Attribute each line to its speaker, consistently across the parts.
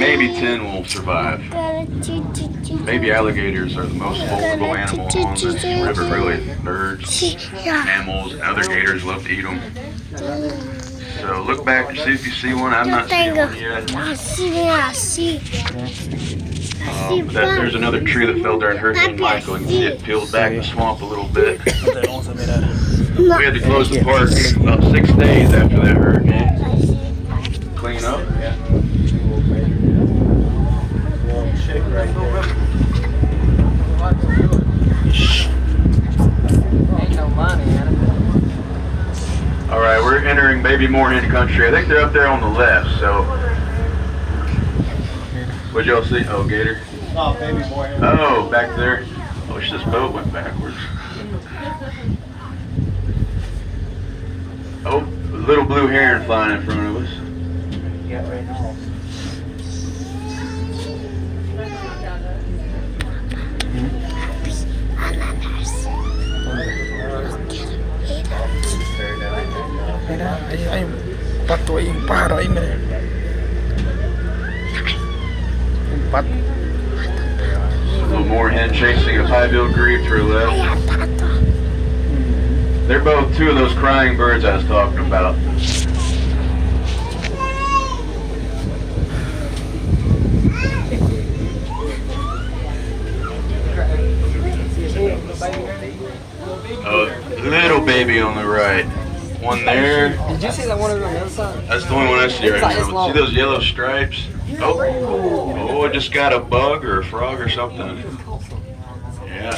Speaker 1: maybe 10 will survive. Baby alligators are the most vulnerable animal on this river, really. Birds, mammals, and other gators love to eat them. So look back and see if you see one. I've not seen one yet. There's another tree that fell during Hurricane Michael. You can see it peeled back the swamp a little bit. We had to close the park about 6 days after that hurricane. Clean up. Alright, we're entering baby moorhen country. I think they're up there on the left, so. What'd y'all see? Oh, gator.
Speaker 2: Oh, baby moorhen.
Speaker 1: Oh, back there. I wish this boat went backwards. Oh, a little blue heron flying in front of us.
Speaker 2: Yeah, right now.
Speaker 3: Mira, ahí hay un pato ahí, un pájaro ahí, mire. Un pato.
Speaker 1: A little moorhen chasing a pie-billed grebe to her left. They're both two of those crying birds I was talking about. A little baby on the right. One there.
Speaker 4: Did you see that one over on the other side?
Speaker 1: That's the only one I see right now. See those yellow stripes? Oh, I just got a bug or a frog or something. Yeah.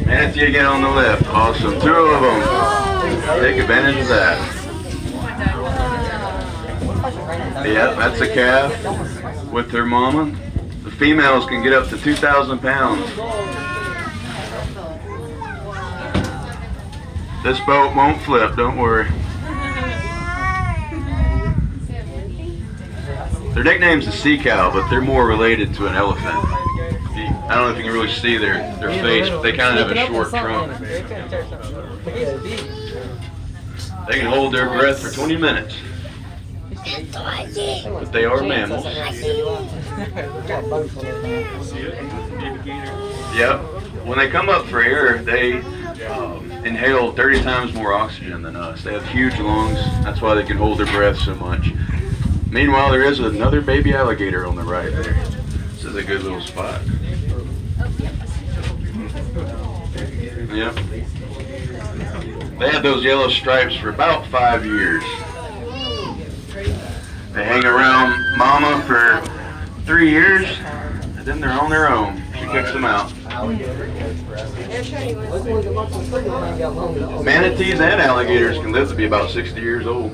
Speaker 1: Manatee again on the left. Awesome. Two of them. Take advantage of that. Yeah, that's a calf with her mama. The females can get up to 2,000 pounds. This boat won't flip, don't worry. Their nickname's the sea cow, but they're more related to an elephant. I don't know if you can really see their face, but they kind of have a short trunk. They can hold their breath for 20 minutes. But they are mammals. Yep. When they come up for air, they inhale 30 times more oxygen than us. They have huge lungs. That's why they can hold their breath so much. Meanwhile, there is another baby alligator on the right there. This is a good little spot. Yep. They had those yellow stripes for about 5 years. They hang around mama for 3 years, and then they're on their own. She kicks them out. Manatees and alligators can live to be about 60 years old.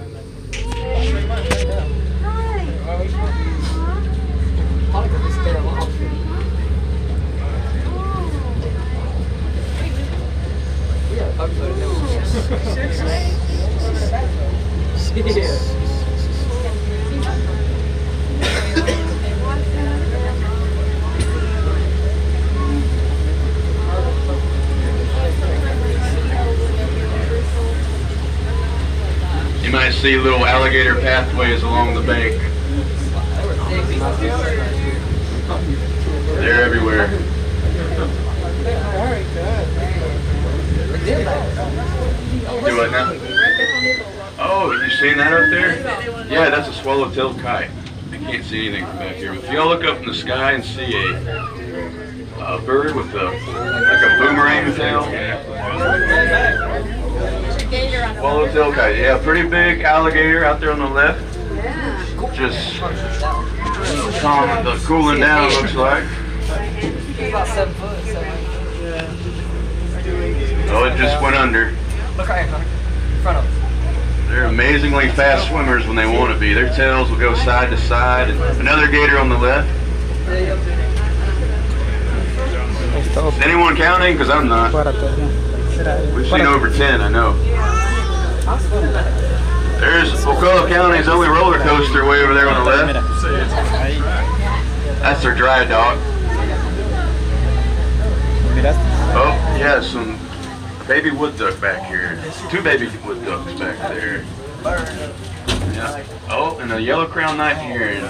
Speaker 1: You might see little alligator pathways along the bank. They're everywhere. Do what now? Oh, you seen that up there? Yeah, that's a swallow-tailed kite. I can't see anything from back here. If y'all look up in the sky and see a bird with like a boomerang tail. Swallow-tailed kite. Yeah, pretty big alligator out there on the left. Just cooling down, looks like.
Speaker 4: About 7 foot.
Speaker 1: Oh, it just went under.
Speaker 4: Look right here, Connor. In front of us.
Speaker 1: They're amazingly fast swimmers when they want to be. Their tails will go side to side. And another gator on the left. Is anyone counting? Because I'm not. We've seen over 10, I know. There's Wakulla County's only roller coaster way over there on the left. That's their dry dock. Oh, yeah, some baby wood duck back here. 2 baby wood ducks back there. Yeah. Oh, and a yellow-crowned night heron.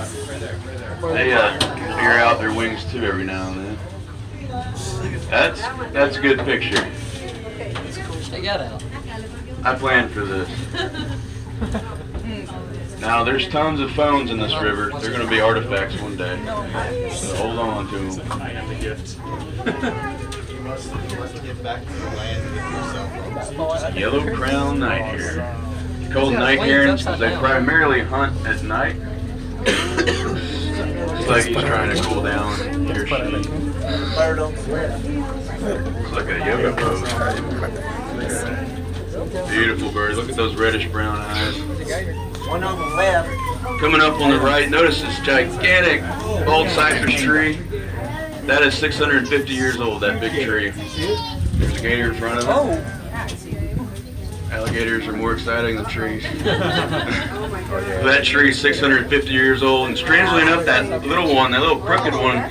Speaker 1: They air out their wings too every now and then. That's a good picture.
Speaker 4: Check that out.
Speaker 1: I planned for this. Now there's tons of phones in this river. They're going to be artifacts one day. So hold on to them.
Speaker 5: I am the gift. You must get back to the land and get yourself.
Speaker 1: Yellow-crowned night heron. Called night herons because they primarily hunt at night. It's like he's trying to cool down. Here she. It's like a yoga pose. Beautiful bird. Look at those reddish-brown eyes.
Speaker 2: One on the left.
Speaker 1: Coming up on the right, notice this gigantic bald cypress tree. That is 650 years old, that big tree. There's a gator in front of it.
Speaker 4: Oh.
Speaker 1: Alligators are more exciting than trees. That tree is 650 years old, and strangely enough, that little one, that little crooked one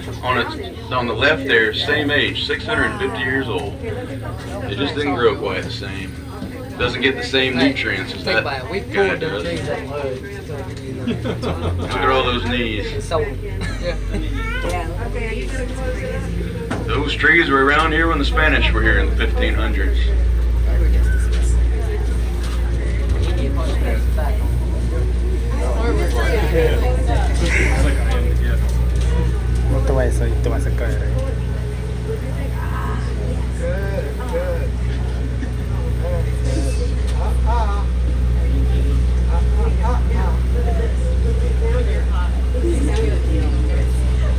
Speaker 1: on the left there, same age, 650 years old. It just didn't grow quite the same. Doesn't get the same nutrients as
Speaker 4: Think
Speaker 1: that
Speaker 4: about it. We
Speaker 1: guy
Speaker 4: pulled them
Speaker 1: does.
Speaker 4: trees up low.
Speaker 1: Look at all those knees.
Speaker 4: So, yeah.
Speaker 1: Those trees were around here when the Spanish were here in the 1500s.
Speaker 3: No te vayas ahí, te vas a caer ahí.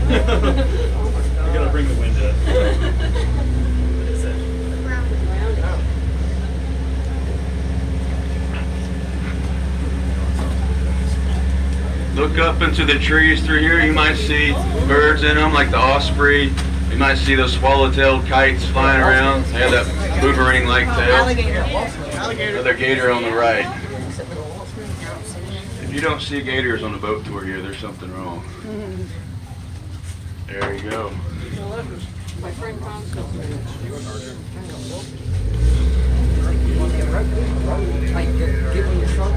Speaker 5: You gotta bring the wind in.
Speaker 1: Look up into the trees through here. You might see birds in them, like the osprey. You might see those swallow-tailed kites flying around. They have that boomerang-like tail. Another gator on the right. If you don't see gators on the boat tour here, there's something wrong. There you go.
Speaker 4: Like, get when you're shrunk.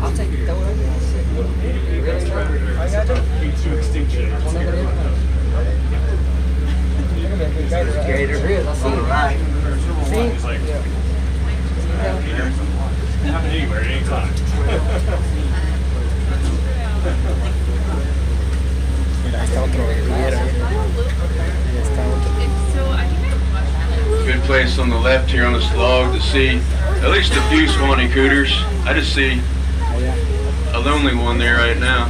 Speaker 4: I'll take it, throw it over.
Speaker 5: Lead to extinction.
Speaker 4: Gator. There is, I see it. Right. See?
Speaker 5: It's like,
Speaker 4: Yeah.
Speaker 5: happen anywhere, anytime.
Speaker 3: Mira, ahí está otro gaviero. Ahí está otro.
Speaker 1: Good place on the left here on this log to see at least a few swanee cooters. I just see a lonely one there right now.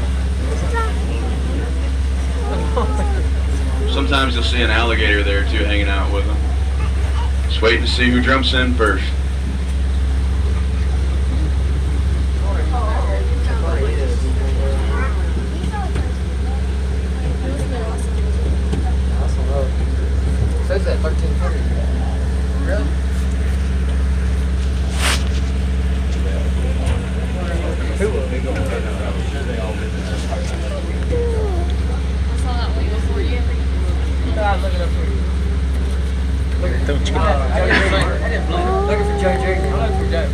Speaker 1: Sometimes you'll see an alligator there too, hanging out with them. Just waiting to see who jumps in first.
Speaker 4: Says that 1300. Really?
Speaker 3: Está un chiquito.
Speaker 4: Looking for Joe Jerry. I'm looking for Joe.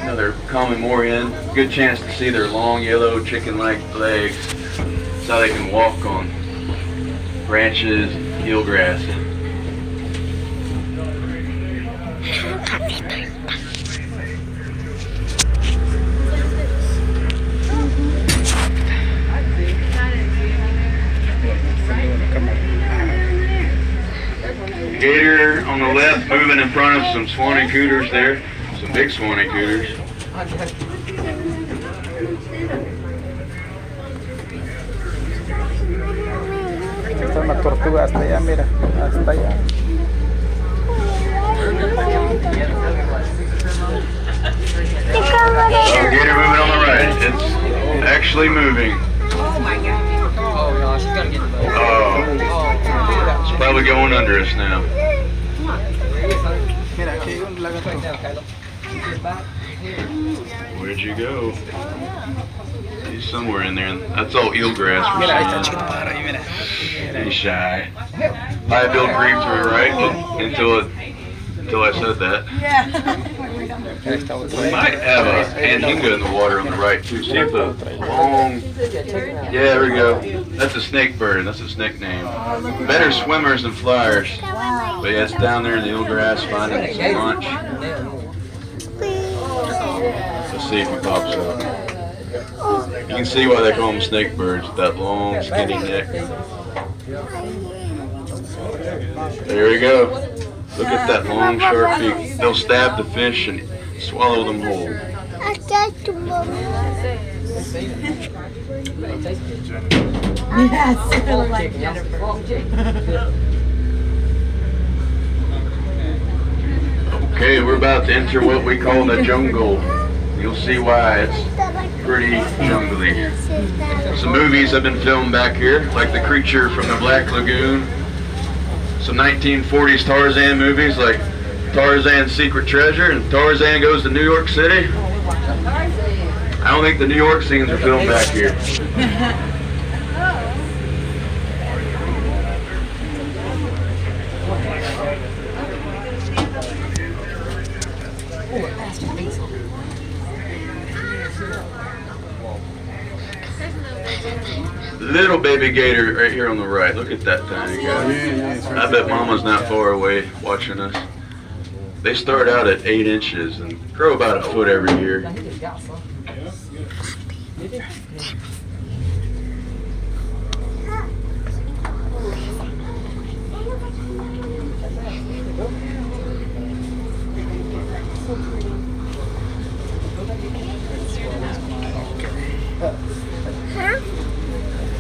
Speaker 1: Another common moorhen. Good chance to see their long yellow chicken-like legs. That's how they can walk on branches, eelgrass. Gator on the left moving in front of some swanee cooters there. Some big swanee cooters.
Speaker 3: Está una tortuga hasta allá, mira. Hasta allá.
Speaker 1: Oh, gator moving on the right. It's actually moving.
Speaker 4: Oh no, she's gotta get the boat.
Speaker 1: Oh, it's probably going under us now.
Speaker 3: Mira, aquí hay un lagarto.
Speaker 4: Right now, Kylo. Get back.
Speaker 1: Where'd you go? He's somewhere in there. That's all eelgrass
Speaker 3: Mira, ahí está
Speaker 1: we're
Speaker 3: el chiquito pájaro ahí, mira.
Speaker 1: seeing. He's shy. I built creep to her right until I said that.
Speaker 6: Yeah.
Speaker 1: We might have a anhinga in the water on the right too. See if the long, yeah, there we go. That's a snake bird. That's its nickname. Better swimmers than flyers. But yeah, it's down there in the old grass finding some lunch. Let's see if he pops up. You can see why they call them snake birds with that long, skinny neck. There we go. Look at that long, sharp beak. They'll stab the fish and swallow them whole. Okay, we're about to enter what we call the jungle. You'll see why it's pretty jungly. Some movies have been filmed back here, like The Creature from the Black Lagoon. Some 1940s Tarzan movies like Tarzan's Secret Treasure and Tarzan Goes to New York City. I don't think the New York scenes are filmed back here. Little baby gator right here on the right. Look at that tiny guy. I bet mama's not far away watching us. They start out at 8 inches and grow about a foot every year.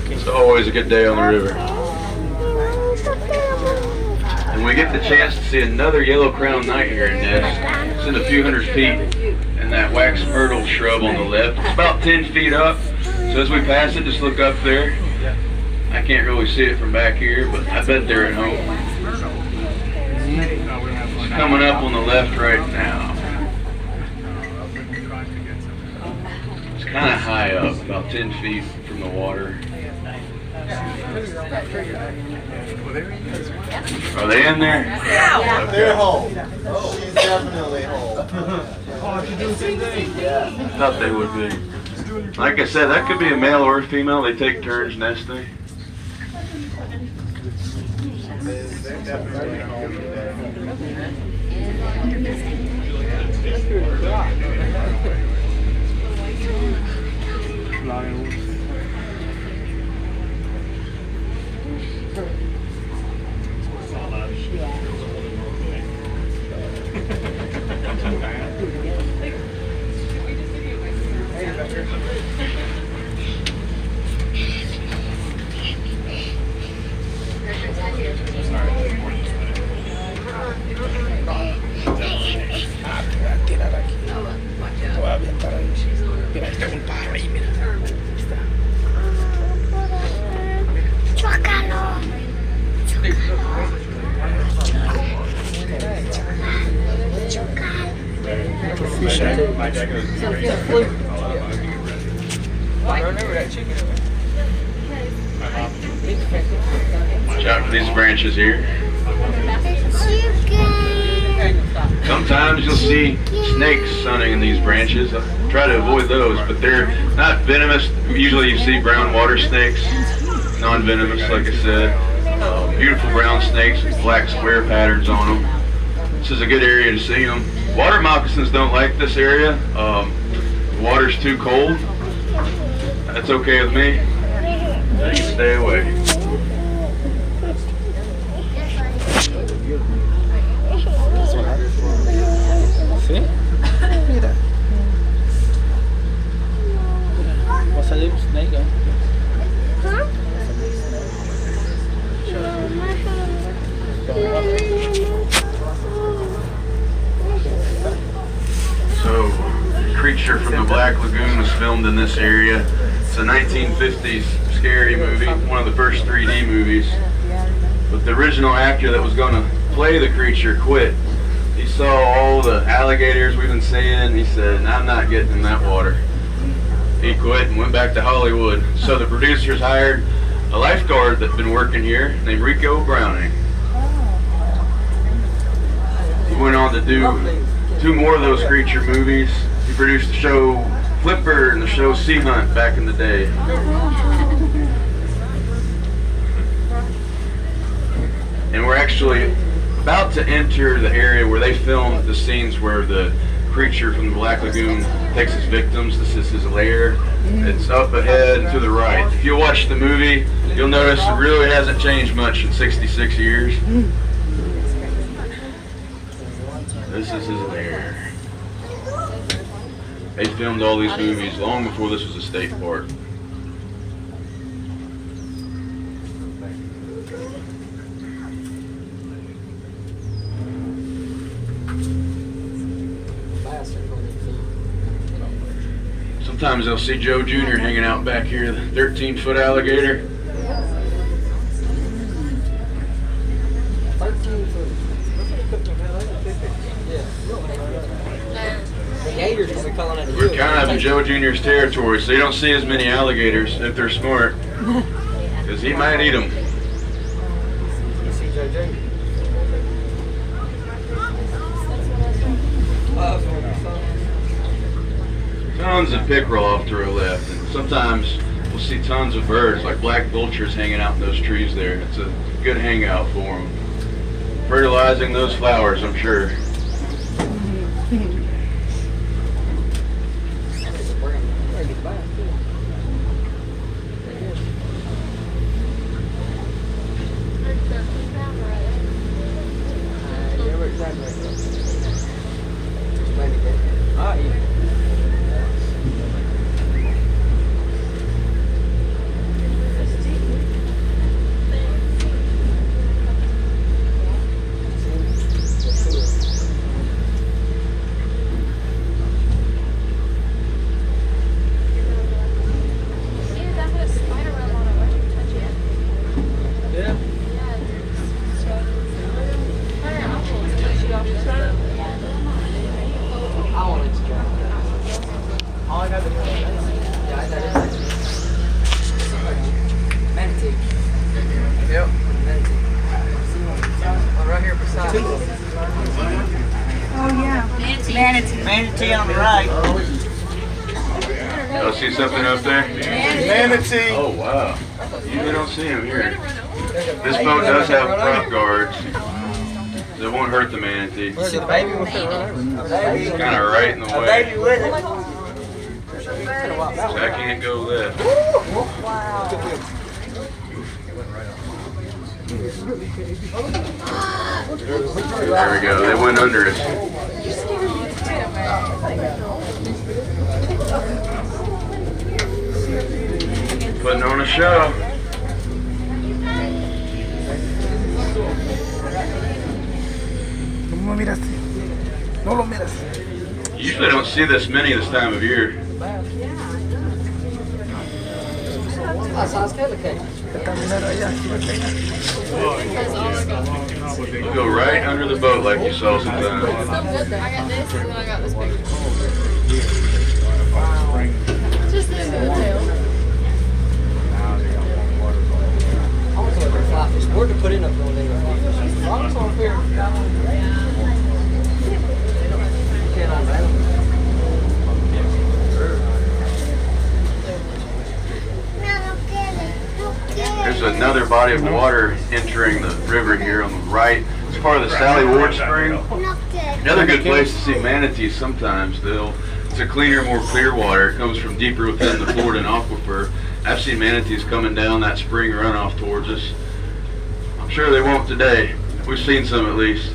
Speaker 1: It's always a good day on the river. And we get the chance to see another yellow-crowned nighthare nest. It's in a few hundred feet in that wax myrtle shrub on the left. It's about 10 feet up, so as we pass it, just look up there. I can't really see it from back here, but I bet they're at home. It's coming up on the left right now. It's kind of high up, about 10 feet from the water. Are they in there?
Speaker 5: Yeah, they're home. She's definitely home.
Speaker 1: I thought they would be. Like I said, that could be a male or a female. They take turns nesting.
Speaker 5: They're definitely home today.
Speaker 3: Tirar aquí. Te voy a aventar ahí. Mira, ahí está un pájaro ahí, mira. Ahí está. Chócalo.
Speaker 1: Watch out for these branches here. Sometimes you'll see snakes sunning in these branches. I try to avoid those, but they're not venomous. Usually you see brown water snakes, non-venomous, like I said. Beautiful brown snakes with black square patterns on them. This is a good area to see them. Water moccasins don't like this area. The water's too cold. That's okay with me. They can stay away.
Speaker 3: ¿Sí? Mira. Va a salir un snake, ¿eh?
Speaker 1: So, Creature from the Black Lagoon was filmed in this area. It's a 1950s scary movie, one of the first 3D movies. But the original actor that was going to play the creature quit. He saw all the alligators we've been seeing. He said, I'm not getting in that water. He quit and went back to Hollywood. So the producers hired a lifeguard that's been working here named Rico Browning. He went on to do 2 more of those creature movies. He produced the show Flipper and the show Sea Hunt back in the day. And we're actually about to enter the area where they filmed the scenes where the creature from the Black Lagoon takes his victims. This is his lair. It's up ahead and to the right. If you watch the movie, you'll notice it really hasn't changed much in 66 years. This is his lair. They filmed all these movies long before this was a state park. Sometimes they'll see Joe Jr. hanging out back here, the 13-foot alligator.
Speaker 4: 13 foot. The gators will be calling at you.
Speaker 1: We're kind of in Joe Jr.'s territory, so you don't see as many alligators if they're smart, because he might eat them.
Speaker 4: You see Joe Jr.
Speaker 1: Tons of pickerel off to our left, and sometimes we'll see tons of birds, like black vultures hanging out in those trees there. It's a good hangout for them. Fertilizing those flowers, I'm sure.
Speaker 2: Manatee on the right.
Speaker 1: Y'all see something up there?
Speaker 5: Manatee.
Speaker 1: Oh, wow. You don't see him here. This boat does have prop guards. It won't hurt the manatee.
Speaker 4: Where's the baby with the
Speaker 1: It's kind of right in the way.
Speaker 2: Baby with it.
Speaker 1: So I can't go left. There we go. They went under us. Putting on a show.
Speaker 3: No me miraste. No lo miras.
Speaker 1: You usually don't see this many this time of year. They'll go right under the boat like you saw sometimes.
Speaker 6: I got this and then I got this big. Just this little tail.
Speaker 4: I was looking for fly fish. Where to put in up one day? Fly fish on here.
Speaker 1: There's another body of water entering the river here on the right. It's part of the Sally Ward Spring. Another good place to see manatees sometimes. It's a cleaner, more clear water. It comes from deeper within the Floridan aquifer. I've seen manatees coming down that spring runoff towards us. I'm sure they won't today. We've seen some at least.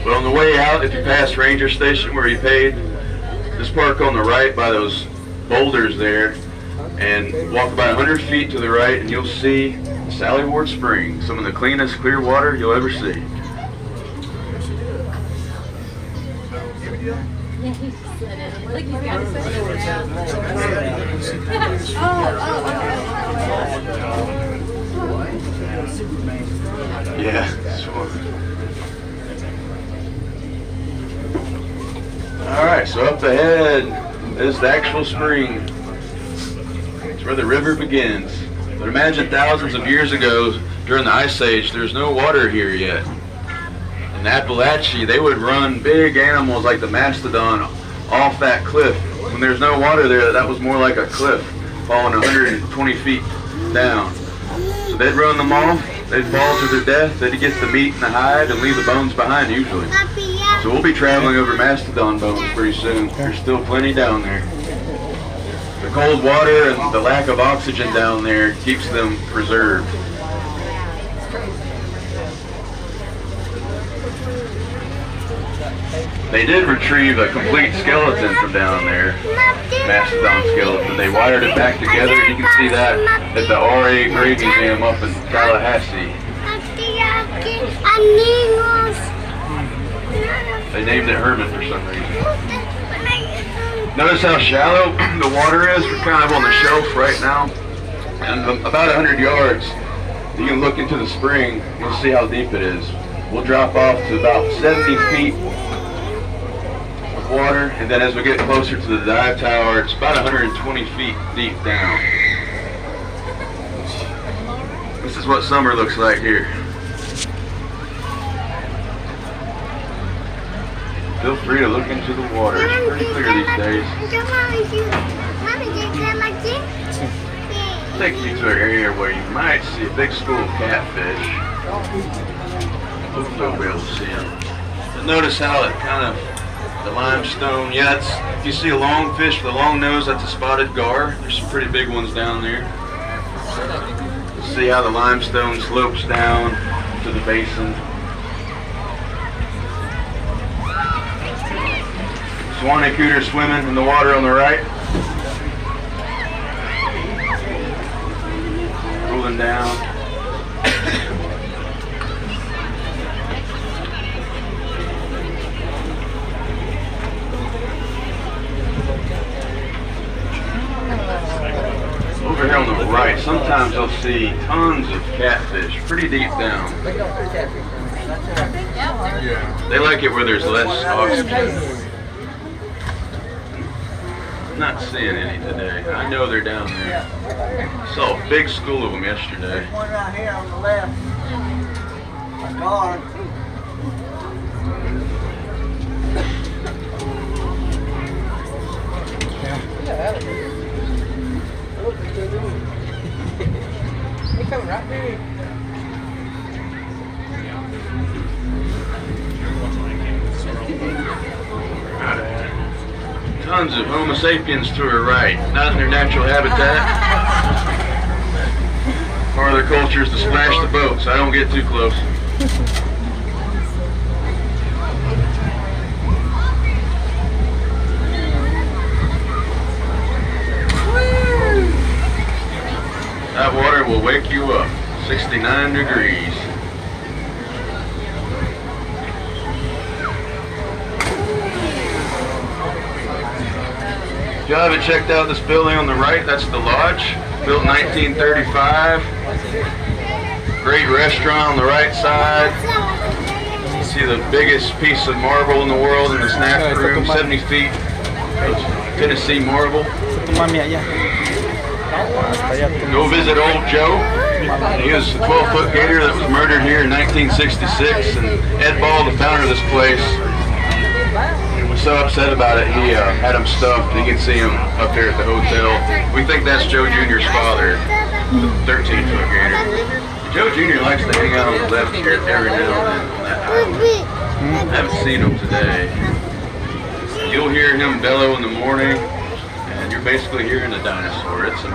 Speaker 1: But on the way out, if you pass Ranger Station where you paid, just park on the right by those boulders there and walk about 100 feet to the right and you'll see Sally Ward Spring, some of the cleanest clear water you'll ever see. Yeah, sure. Alright, so up ahead is the actual spring. It's where the river begins. But imagine thousands of years ago, during the Ice Age, there's no water here yet. In Appalachia, they would run big animals like the mastodon off that cliff. When there's no water there, that was more like a cliff falling 120 feet down. So they'd run them off, they'd fall to their death, they'd get the meat and the hide and leave the bones behind usually. So we'll be traveling over mastodon bones pretty soon. There's still plenty down there. The cold water and the lack of oxygen down there keeps them preserved. They did retrieve a complete skeleton from down there, mastodon skeleton. They wired it back together. You can see that at the RA Grave Museum up in Tallahassee. They named it Herman for some reason. Notice how shallow the water is. We're kind of on the shelf right now. And about 100 yards, you can look into the spring. You'll see how deep it is. We'll drop off to about 70 feet of water. And then as we get closer to the dive tower, it's about 120 feet deep down. This is what summer looks like here. Feel free to look into the water. It's pretty clear these days. Take you to an area where you might see a big school of catfish. Hopefully we'll be able to see them. But notice how it kind of, the limestone, yeah, it's, if you see a long fish with a long nose, that's a spotted gar. There's some pretty big ones down there. See how the limestone slopes down to the basin. Swanee cooter swimming in the water on the right. Rolling down. Over here on the right, sometimes you'll see tons of catfish, pretty deep down. They like it where there's less oxygen. Not seeing any today. I know they're down there. Saw a big school of them yesterday.
Speaker 2: One right here on the left. A guard.
Speaker 4: He coming right there.
Speaker 1: Tons of Homo sapiens to her right, not in their natural habitat. Part of their culture is to splash the boat, so I don't get too close. That water will wake you up. 69 degrees. If you haven't checked out this building on the right, that's the Lodge, built in 1935. Great restaurant on the right side. You see the biggest piece of marble in the world in the snack room, 70 feet of Tennessee marble. Go visit old Joe. He was a 12-foot gator that was murdered here in 1966, and Ed Ball, the founder of this place, was so upset about it, he had him stuffed. You can see him up there at the hotel. We think that's Joe Jr.'s father, the 13-foot gator. Joe Jr. likes to hang out on the left here every now and then on that island. I haven't seen him today. You'll hear him bellow in the morning, and you're basically hearing a dinosaur. It's amazing.